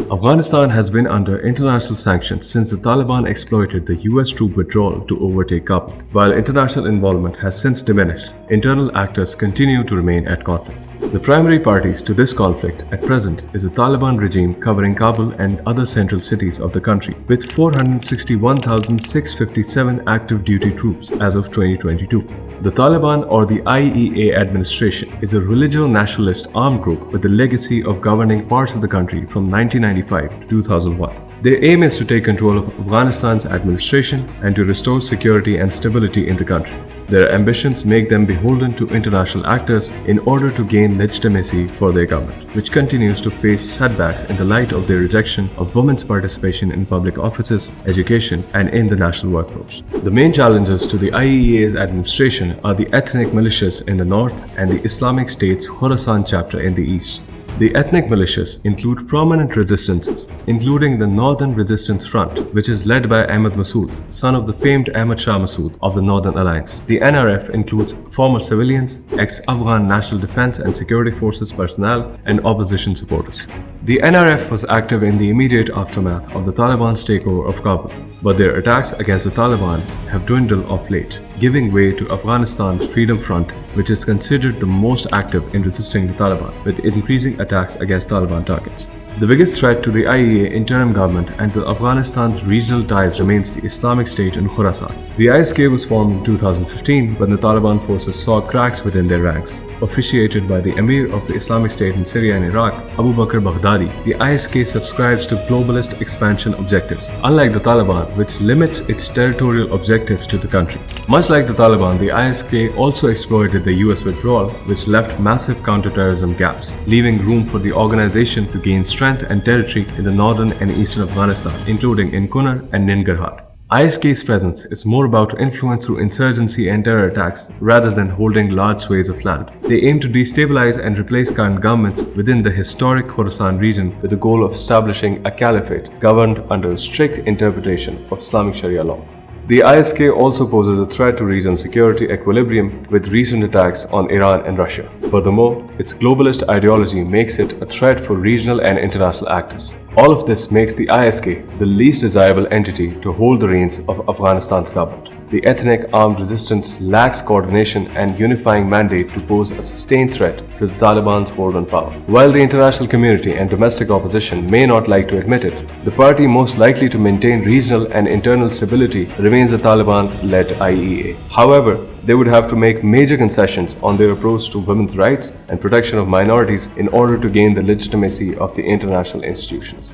Afghanistan has been under international sanctions since the Taliban exploited the US troop withdrawal to overtake Kabul. While international involvement has since diminished, internal actors continue to remain at conflict. The primary parties to this conflict at present is the Taliban regime covering Kabul and other central cities of the country, with 461,657 active duty troops as of 2022. The Taliban, or the IEA administration, is a religio-nationalist armed group with the legacy of governing parts of the country from 1995 to 2001. Their aim is to take control of Afghanistan's administration and to restore security and stability in the country. Their ambitions make them beholden to international actors in order to gain legitimacy for their government, which continues to face setbacks in the light of their rejection of women's participation in public offices, education, and in the national workforce. The main challenges to the IEA's administration are the ethnic militias in the north and the Islamic State's Khorasan chapter in the east. The ethnic militias include prominent resistances, including the Northern Resistance Front, which is led by Ahmad Massoud, son of the famed Ahmad Shah Massoud of the Northern Alliance. The NRF includes former civilians, ex-Afghan National Defense and Security Forces personnel, and opposition supporters. The NRF was active in the immediate aftermath of the Taliban's takeover of Kabul, but their attacks against the Taliban have dwindled of late, giving way to Afghanistan's Freedom Front, which is considered the most active in resisting the Taliban, with increasing attacks against Taliban targets. The biggest threat to the IEA interim government and to Afghanistan's regional ties remains the Islamic State in Khorasan. The ISK was formed in 2015 when the Taliban forces saw cracks within their ranks. Officiated by the Emir of the Islamic State in Syria and Iraq, Abu Bakr Baghdadi, the ISK subscribes to globalist expansion objectives, unlike the Taliban, which limits its territorial objectives to the country. Much like the Taliban, the ISK also exploited the US withdrawal, which left massive counterterrorism gaps, leaving room for the organization to gain strength and territory in the northern and eastern Afghanistan, including in Kunar and Nangarhar. ISK's presence is more about influence through insurgency and terror attacks rather than holding large swathes of land. They aim to destabilize and replace current governments within the historic Khorasan region with the goal of establishing a caliphate governed under a strict interpretation of Islamic Sharia law. The ISK also poses a threat to regional security equilibrium with recent attacks on Iran and Russia. Furthermore, its globalist ideology makes it a threat for regional and international actors. All of this makes the ISK the least desirable entity to hold the reins of Afghanistan's government. The ethnic armed resistance lacks coordination and unifying mandate to pose a sustained threat to the Taliban's hold on power. While the international community and domestic opposition may not like to admit it, the party most likely to maintain regional and internal stability remains the Taliban-led IEA. However, they would have to make major concessions on their approach to women's rights and protection of minorities in order to gain the legitimacy of the international institutions.